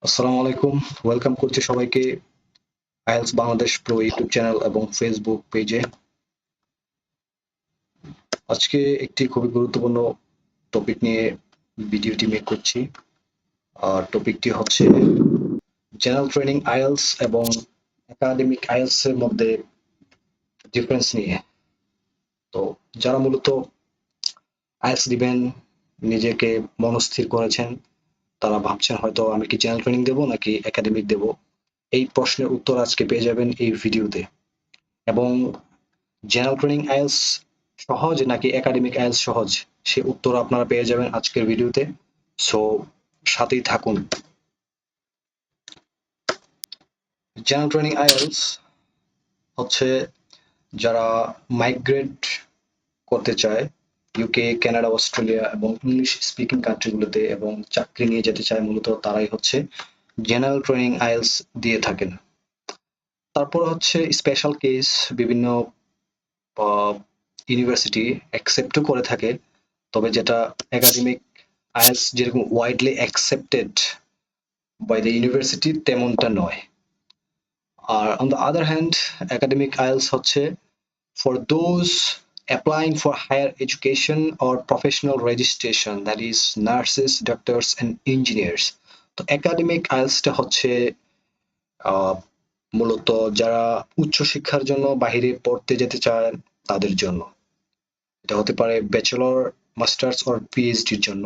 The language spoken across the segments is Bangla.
আসসালামু আলাইকুম। ওয়েলকাম করছি সবাইকে IELTS Bangladesh pro YouTube channel এবং ফেসবুক পেজে। আজকে একটি খুবই গুরুত্বপূর্ণ টপিক নিয়ে ভিডিওটি মেক করছি। আর টপিকটি হচ্ছে জেনারেল ট্রেনিং আইএলস এবং একাডেমিক আইএলস এর মধ্যে ডিফারেন্স নিয়ে। তো যারা মূলত আইএলস দিবেন, নিজেকে মনস্থির করেছেন, তারা ভাবছেন হয়তো আমি কি জেনারেল ট্রেনিং দেবো নাকি একাডেমিক দেবো। এই প্রশ্নের উত্তর আজকে পেয়ে যাবেন এই ভিডিওতে। এবং জেনারেল ট্রেনিং আইএলস সহজ নাকি একাডেমিক আইএলস সহজ, সে উত্তর আপনারা পেয়ে যাবেন আজকের ভিডিওতে। সো সাথেই থাকুন। জেনারেল ট্রেনিং আইএলস হচ্ছে যারা মাইগ্রেট করতে চায় ইউকে, কানাডা, অস্ট্রেলিয়া এবং ইংলিশ স্পিকিং কান্ট্রিগুলোতে এবং চাকরি নিয়ে যেতে চায়, মূলত তারাই হচ্ছে জেনারেল ট্রেনিং আইএলস দিয়ে থাকেন। তারপর হচ্ছে স্পেশাল কেস, বিভিন্ন ইউনিভার্সিটি অ্যাকসেপ্টও করে থাকে, তবে যেটা একাডেমিক আইএলস যেরকম widely accepted by the university তেমনটা নয়। আর on the other hand academic IELTS হচ্ছে for those applying for higher education or professional registration, that is nurses, doctors and engineers. তো একাডেমিক আইএলসটা হচ্ছে মূলত যারা উচ্চশিক্ষার জন্য বাহিরে পড়তে যেতে চায় তাদের জন্য। এটা হতে পারে ব্যাচেলর, মাস্টার্স অর পিএইচডির জন্য।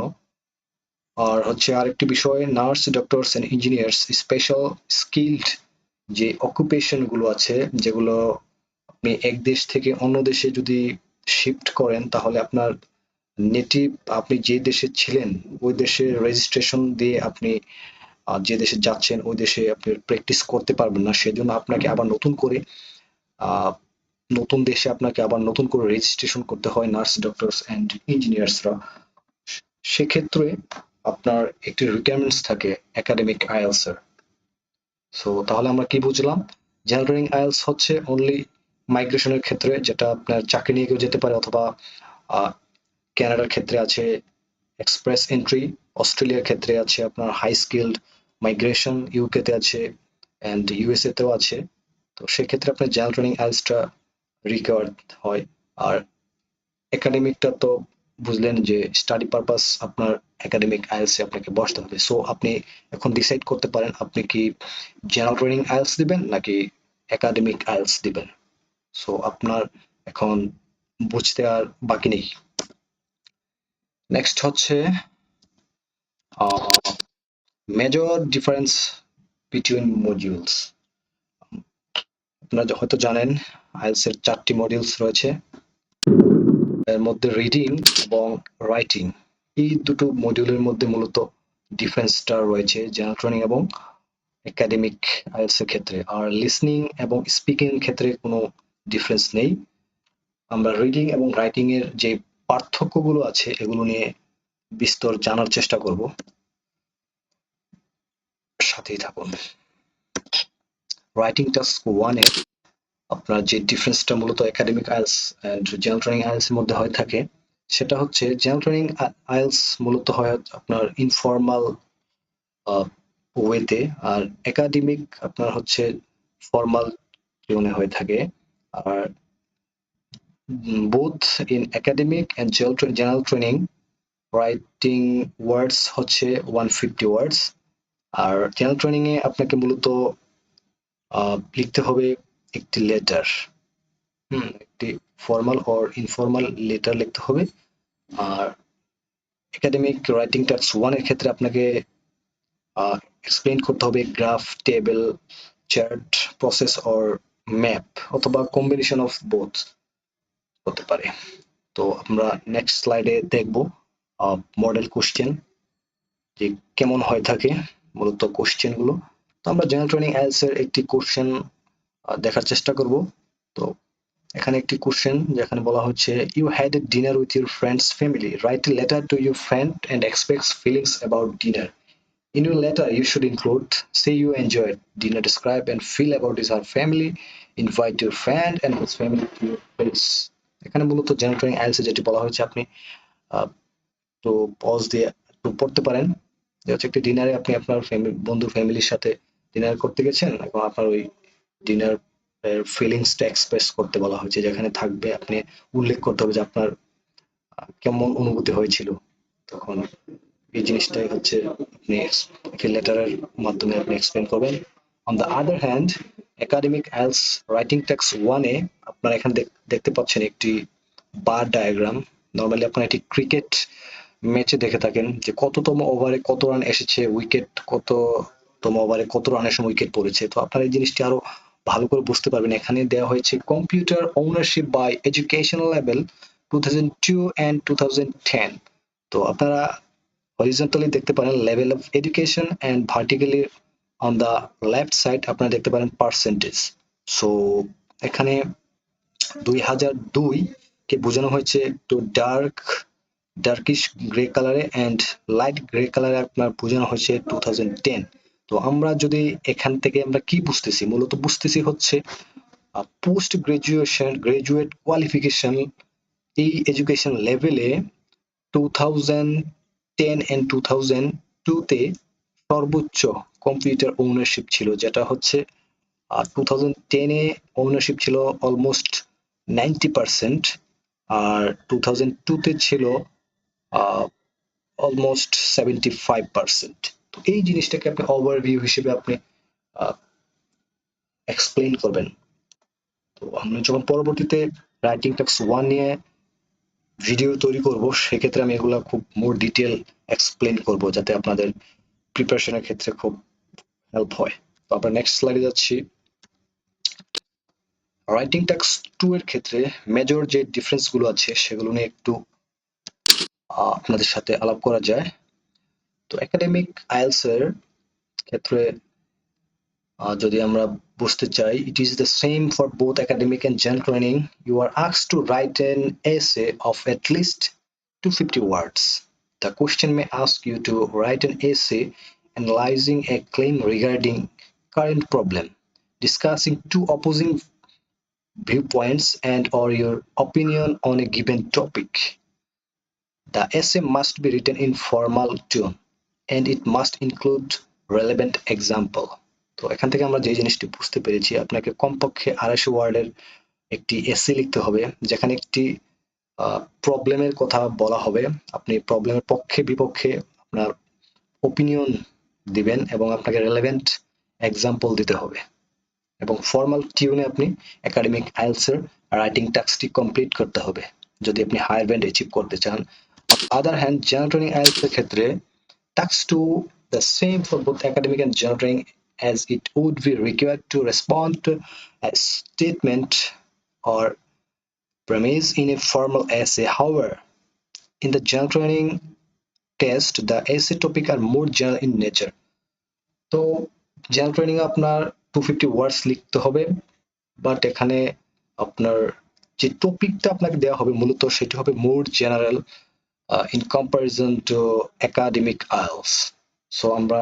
আর হচ্ছে আরেকটি বিষয়, nurse, doctors and engineers special skilled যে অকুপেশন গুলো আছে, যেগুলো আপনি এক দেশ থেকে অন্য দেশে যদি শিফট করেন, তাহলে আপনার নেটিভ, আপনি যে দেশে ছিলেন ওই দেশের রেজিস্ট্রেশন দিয়ে আপনি যে দেশে যাচ্ছেন ওই দেশে আপনি প্র্যাকটিস করতে পারবেন না। সেজন্য আপনাকে আবার নতুন করে আহ, নতুন দেশে আপনাকে আবার নতুন করে রেজিস্ট্রেশন করতে হয় নার্স, ডক্টরস অ্যান্ড ইঞ্জিনিয়ার্সরা। সেক্ষেত্রে আপনার একটি রিকোয়ারমেন্টস থাকে একাডেমিক আইএলস এর। সো তাহলে আমরা কি বুঝলাম? জেনারেল আইএলস হচ্ছে অনলি মাইগ্রেশনের ক্ষেত্রে, যেটা আপনার চাকরি নিয়ে কেউ যেতে পারে, অথবা কানাডার ক্ষেত্রে আছে এক্সপ্রেস এন্ট্রি, অস্ট্রেলিয়ার ক্ষেত্রে আছে আপনার হাই স্কিলড মাইগ্রেশন, ইউকে তে আছে অ্যান্ড ইউএসএ তেও আছে। তো সেক্ষেত্রে আপনার জেনারেল ট্রেনিং আইএলসটা রিকোয়ার্ড হয়। আর একাডেমিকটা তো বুঝলেন যে স্টাডি পারপাস, আপনার একাডেমিক আইএলস এ আপনাকে বসতে হবে। সো আপনি এখন ডিসাইড করতে পারেন আপনি কি জেনারেল ট্রেনিং আইএলস দিবেন নাকি একাডেমিক আইএলস দিবেন। সো আপনার এখন বুঝতে আর বাকি নেই। নেক্সট হচ্ছে মেজর ডিফারেন্স বিটুইন মডিউলস। আপনারা হয়তো জানেন আইএলস এর 4টি মডিউলস রয়েছে। এর মধ্যে রিডিং এবং রাইটিং, এই দুটো মডিউলের মধ্যে মূলত ডিফারেন্সটা রয়েছে জেনারেল ট্রেনিং এবং একাডেমিক আইএলস এর ক্ষেত্রে। আর লিসনিং এবং স্পিকিং এর ক্ষেত্রে কোনো ডিফারেন্স নেই। আমরা রিডিং এবং রাইটিং এর যে পার্থক্যগুলো আছে এগুলো নিয়ে বিস্তর জানার চেষ্টা করব, সাথেই থাকুন। রাইটিং টাস্ক ওয়ানে আপনার যে ডিফারেন্সটা মূলত academic IELTS and general training IELTS এর মধ্যে হয়ে থাকে, সেটা হচ্ছে জেনারেল ট্রেনিং আইএলস মূলত হয় আপনার ইনফর্মাল ওয়েতে, আর একাডেমিক আপনার হচ্ছে ফর্মাল টিউনে হয়ে থাকে। আর both in academic and general training writing words হচ্ছে 150 ওয়ার্ডস। আর জেনারেল ট্রেনিং এ আপনাকে মূলত লিখতে হবে একটি লেটার, একটি ফর্মাল অর ইনফর্মাল লেটার লিখতে হবে। আর একাডেমিক রাইটিং টাস্ক ওয়ান এর ক্ষেত্রে আপনাকে এক্সপ্লেন করতে হবে graph, table, chart, process or map, অথবা কম্বিনেশন অফ বোথ হতে পারে। তো আমরা নেক্সট স্লাইডে দেখব মডেল কোশ্চেন যে কেমন হয়ে থাকে মূলত কোশ্চেন গুলো। তো আমরা জেনারেল ট্রেনিং আইএলটিএস এর একটি কোশ্চেন দেখার চেষ্টা করব। তো এখানে একটি কোশ্চেন যেখানে বলা হচ্ছে, you had a dinner with your friends family, write a letter to your friend and express feelings about dinner. In your letter, you should include, say you enjoyed dinner, describe and feel about his her family, invite your friend and his family to your place. এখানে মূলত জেনারেল ট্রেনিং আইএলটিএস যেটি বলা হয়েছে, আপনি তো পজ দিয়ে একটু পড়তে পারেন হচ্ছে একটি ডিনারে আপনি আপনার বন্ধু ফ্যামিলির সাথে ডিনার করতে গেছেন এবং আপনার ওই ডিনার ফিলিংসটা এক্সপ্রেস করতে বলা হয়েছে, যেখানে থাকবে আপনি উল্লেখ করতে হবে যে আপনার কেমন অনুভূতি হয়েছিল তখন। এই জিনিসটাই হচ্ছে আপনি একটি লেটারের মাধ্যমে আপনি এক্সপ্লেন করবেন। On the other hand, academic IELTS writing task 1-এ আপনারা এখানে দেখতে পাচ্ছেন একটি বার ডায়াগ্রাম। নরমালি আপনারা এটি ক্রিকেট ম্যাচে দেখে থাকেন যে কততম ওভারে কত রান এসেছে, উইকেট কততম ওভারে কত রানের সময় উইকেট পড়েছে। তো আপনারা এই জিনিসটি আরো ভালো করে বুঝতে পারবেন। এখানে দেওয়া হয়েছে computer ownership by educational level 2002 and 2010। তো আপনারা হরিজন্টালি দেখতে পারেন level of education and vertically on the left side আপনারা দেখতে পারেন পার্সেন্টেজ। সো এখানে 2002 কে বোঝানো হয়েছে একটু ডার্কিশ গ্রে কালারে অ্যান্ড লাইট গ্রে কালারে আপনার বোঝানো হয়েছে 2010। তো আমরা যদি এখান থেকে আমরা কি বুঝতেছি, মূলত বুঝতেছি হচ্ছে পোস্ট গ্রাজুয়েট কোয়ালিফিকেশন এই এডুকেশন লেভেলে 2010 and 2002-তে সর্বোচ্চ কম্পিউটার ওনারশিপ ছিল, যেটা হচ্ছে 2010-এ ওনারশিপ ছিল অলমোস্ট 90%, আর 2002-তে ছিল অলমোস্ট 75%। তো এই জিনিসটাকে আপনি ওভারভিউ হিসেবে আপনি এক্সপ্লেইন করবেন। তো আমরা যখন পরবর্তীতে রাইটিং টাস্ক 1 নিয়ে ভিডিও তৈরি করব, সেক্ষেত্রে আমি এগুলা খুব মোর ডিটেল এক্সপ্লেন করব, যাতে আপনাদের প্রিপারেশনের ক্ষেত্রে খুব হেল্প হয়। তো আমরা নেক্সট স্লাইডে যাচ্ছি। রাইটিং টাস্ক 2 এর ক্ষেত্রে মেজর যে ডিফারেন্স গুলো আছে সেগুলো নিয়ে একটু আপনাদের সাথে আলাপ করা যায়। তো একাডেমিক আইএলটিএস এর ক্ষেত্রে যদি আমরা বুঝতে চাই, it is the same for both academic and general training. You are asked to write an essay of at least 250 words. The question may ask you to write an essay analyzing a claim regarding current problem, discussing two opposing viewpoints and/or your opinion on a given topic. The essay must be written in formal tone and it must include relevant example. তো এখান থেকে আমরা যে জিনিসটি বুঝতে পেরেছি, আপনাকে কমপক্ষে 250 ওয়ার্ডের একটি এসে লিখতে হবে, যেখানে একটি প্রবলেমের কথা বলা হবে। আপনি প্রবলেমের পক্ষে বিপক্ষে আপনার ওপিনিয়ন দিবেন এবং আপনাকে রেলেভেন্ট এক্সাম্পল দিতে হবে, এবং ফর্মাল টিউনে আপনি একাডেমিক আইএলটিএস এর রাইটিং টাস্কটি কমপ্লিট করতে হবে যদি আপনি হায়ার ব্যান্ড অ্যাচিভ করতে চান। Other hand general training IELTS এর ক্ষেত্রে task 2 the same for both academic and general training, as it would be required to respond to a statement or premise in a formal essay. However, in the general training test, the essay topic are more general in nature. তো জেনারেল ট্রেনিং আপনার 250 ওয়ার্ডস লিখতে হবে, বাট এখানে আপনার যে টপিকটা আপনাকে দেওয়া হবে মূলত সেটি হবে more general in comparison to academic IELTS. So আমরা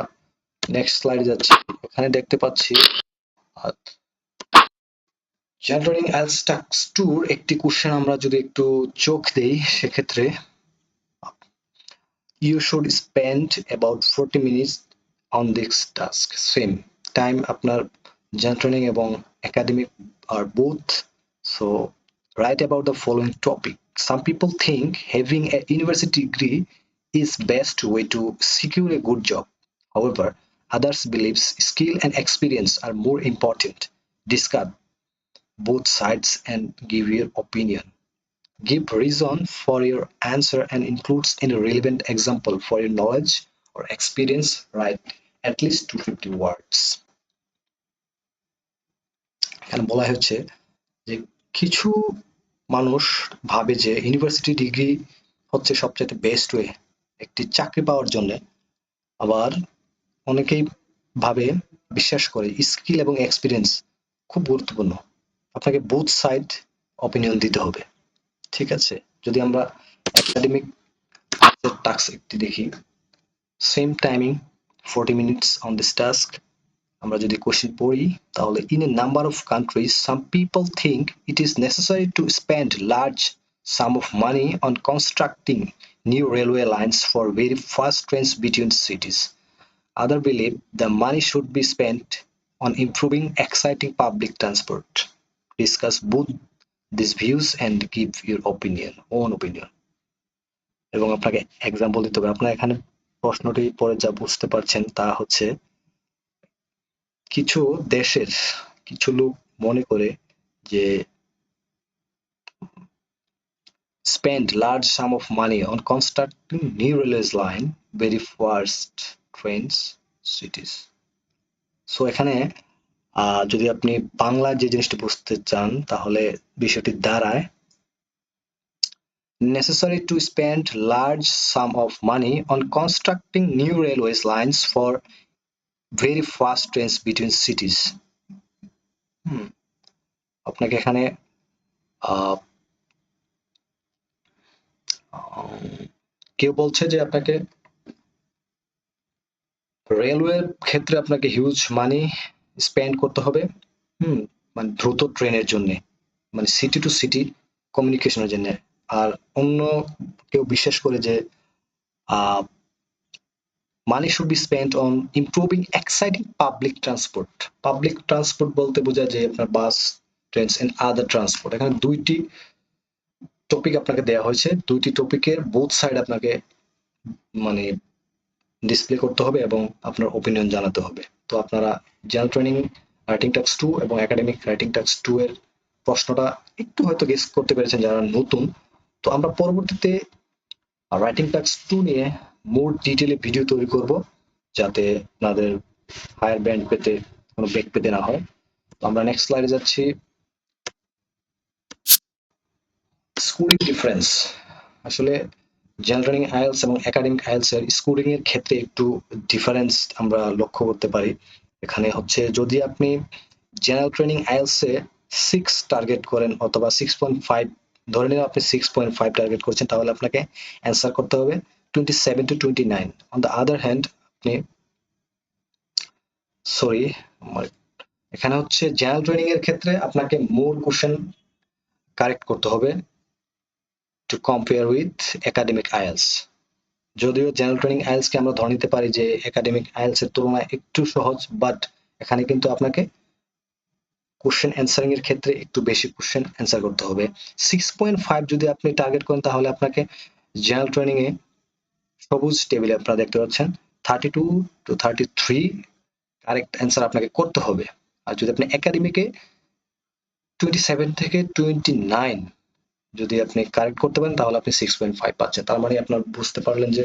নেক্সট স্লাইডে যাচ্ছি। এখানে দেখতে পাচ্ছি জেনারেল আইএলটিএস টাস্ক 2 একটি কোশ্চেন আমরা যদি একটু চোখ দেই, সেক্ষেত্রে you should spend about 40 minutes on this task. Same time আপনার জেনারেল ট্রেনিং এবং একাডেমিক আর both. So write about the following topic. Some people think having a university degree is best way to secure a good job. However, others believe skill and experience are more important. Discuss both sides and give your opinion. Give reason for your answer and includes any relevant example for your knowledge or experience. Write at least 250 words. এখানে বলা হচ্ছে যে কিছু মানুষ ভাবে যে ইউনিভার্সিটি ডিগ্রি হচ্ছে সবচেয়ে বেস্ট ওয়ে একটি চাকরি পাওয়ার জন্য। আবার অনেকেই ভাবে, বিশ্বাস করে স্কিল এবং এক্সপিরিয়েন্স খুব গুরুত্বপূর্ণ। আপনাকে বোথ সাইড অপিনিয়ন দিতে হবে। ঠিক আছে, যদি আমরা একাডেমিক টাস্ক একটি দেখি, same timing 40 minutes on this task। আমরা যদি কোশ্চেন পড়ি তাহলে in a number of countries some people think it is necessary to spend large sum of money on constructing new railway lines for very fast trains between cities. Other believe the money should be spent on improving exciting public transport. Discuss both these views and give your own opinion. এবং আপনাকে এক্সাম্পল দিতে হবে। আপনার এখানে প্রশ্নটি পরে যা বুঝতে পারছেন তা হচ্ছে কিছু দেশের কিছু লোক মনে করে যে spend large sum of money on constructing new railway line very fast trains cities. So এখানে যদি আপনি বাংলা যে জিনিসটা বুঝতে চান তাহলে বিষয়টি দাঁড়ায় necessary to spend large sum of money on constructing new railway lines for very fast trains between cities. আপনাকে এখানে কেউ বলছে যে আপনাকে রেলওয়ে ক্ষেত্রে আপনাকে হিউজ মানি স্পেন্ড করতে হবে মানে দ্রুত ট্রেনের জন্য মানে সিটি টু সিটি কমিউনিকেশনের জন্য। আর অন্য কেউ বিশ্বাস করে যে মানি should be spent on improving exciting public transport. Public transport বলতে বোঝায় যে আপনার বাস ট্রেনস এন্ড আদার ট্রান্সপোর্ট। এখানে দুইটি টপিক আপনাকে দেওয়া হয়েছে, দুইটি টপিকের বোথ সাইড আপনাকে মানে ডিসপ্লে করতে হবে এবং আপনার ওপিনিয়ন জানাতে হবে। তো আপনারা জেনারেল ট্রেনিং রাইটিং টাস্ক 2 এবং একাডেমিক রাইটিং টাস্ক 2 এর প্রশ্নটা একটু হয়তো গেস করতে পেরেছেন যারা নতুন। তো আমরা পরবর্তীতে রাইটিং টাস্ক 2 নিয়ে মোর ডিটেইলে ভিডিও তৈরি করব যাতে আপনাদের হায়ার ব্যান্ড পেতে কোনো ব্রেক পেতে না হয়। তো আমরা নেক্সট স্লাইডে যাচ্ছি। Scoring difference. আসলে জেনারেল ট্রেনিং আইএলটিএস এবং একাডেমিক আইএলটিএস এর স্কোরিং এর ক্ষেত্রে একটু ডিফারেন্স আমরা লক্ষ্য করতে পারি। এখানে হচ্ছে যদি আপনি জেনারেল ট্রেনিং আইএলটিএস এ 6 টার্গেট করেন অথবা 6.5 ধরে নিন আপনি 6.5 টার্গেট করছেন তাহলে আপনাকে অ্যান্সার করতে হবে 27 to 29। On the other hand আপনি এখানে হচ্ছে জেনারেল ট্রেনিং এর ক্ষেত্রে আপনাকে মোর কোশ্চেন কারেক্ট করতে হবে to compare with academic IELTS. যদিও জেনারেল ট্রেনিং আইএলটিএস কে আমরা ধরে নিতে পারি যে একাডেমিক আইএলটিএস এর তুলনায় একটু সহজ, বাট এখানে কিন্তু আপনাকে কোশ্চেন অ্যান্সারিং এর ক্ষেত্রে একটু বেশি কোশ্চেন অ্যান্সার করতে হবে। 6.5 যদি আপনি টার্গেট করেন তাহলে আপনাকে জেনারেল ট্রেনিং এ সবুজ টেবিলে আপনারা দেখতে পাচ্ছেন 32 to 33 কারেক্ট অ্যান্সার আপনাকে করতে হবে। আর যদি আপনি একাডেমিকে 27 থেকে 29 যদি আপনি কারেক্ট করতে পারেন তাহলে আপনি 6.5 পাচ্ছেন। তার মানে আপনার বুঝতে পারলেন যে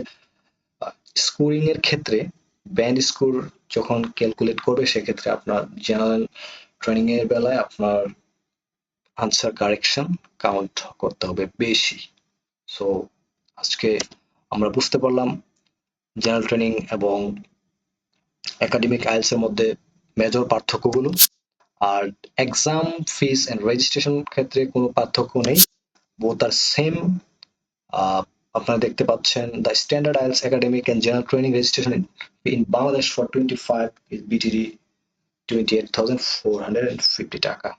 স্কোরিং এর ক্ষেত্রে ব্যান্ড স্কোর যখন ক্যালকুলেট করবে সেক্ষেত্রে আপনার জেনারেল ট্রেনিং এর বেলায় আপনার আনসার কারেকশন কাউন্ট করতে হবে বেশি। সো আজকে আমরা বুঝতে পারলাম জেনারেল ট্রেনিং এবং একাডেমিক আইএলটিএস এর মধ্যে মেজর পার্থক্যগুলো। আর এক্সাম ফিস এন্ড রেজিস্ট্রেশন ক্ষেত্রে কোনো পার্থক্য নেই, বোথ আর সেম। আপনারা দেখতে পাচ্ছেন the standard IELTS academic and general training registration in Bangladesh for 25 is BTD 28,450 টাকা।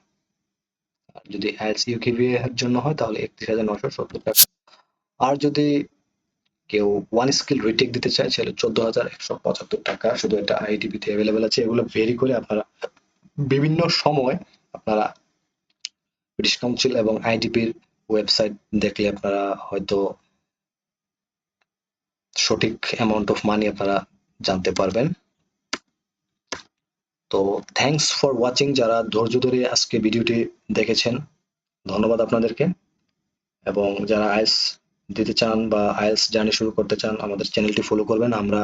আর যদি IELTS UKVA এর জন্য হয় তাহলে 31,970 টাকা। আর যদি কেউ ওয়ান স্কিল রিটেক দিতে চায় তাহলে 14,175 টাকা। শুধু এটা IDP তে অ্যাভেলেবেল আছে। এগুলো ভেরি করে আপনারা বিভিন্ন সময় আপনারা ব্রিটিশ কাউন্সিল এবং আইডিপির ওয়েবসাইট দেখলে আপনারা হয়তো সঠিক অ্যামাউন্ট অফ মানি আপনারা জানতে পারবেন। তো থ্যাঙ্কস ফর ওয়াচিং। যারা ধৈর্য ধরে আজকে ভিডিওটি দেখেছেন ধন্যবাদ আপনাদেরকে। এবং যারা আইএলটিএস দিতে চান বা আইএলটিএস জার্নি শুরু করতে চান আমাদের চ্যানেলটি ফলো করবেন। আমরা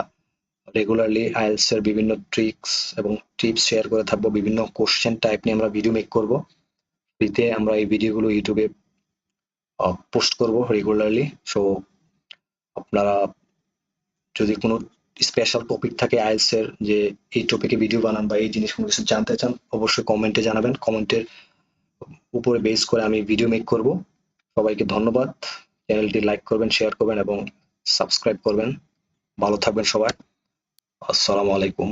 রেগুলারলি আইএলটিএস এর বিভিন্ন ট্রিক্স এবং টিপস শেয়ার করে থাকবো। বিভিন্ন কোশ্চেন টাইপ নিয়ে আমরা ভিডিও মেক করব। ফ্রিতে আমরা এই ভিডিওগুলো ইউটিউবে পোস্ট করব রেগুলারলি। সো আপনারা যদি কোনো স্পেশাল টপিক থাকে আইএলটিএস এর যে এই টপিকে ভিডিও বানান বা এই জিনিস কোনো কিছু জানতে চান অবশ্যই কমেন্টে জানাবেন। কমেন্টের উপরে বেস করে আমি ভিডিও মেক করব। সবাইকে ধন্যবাদ। চ্যানেলটি লাইক করবেন, শেয়ার করবেন এবং সাবস্ক্রাইব করবেন। ভালো থাকবেন সবাই। আসসালামু আলাইকুম।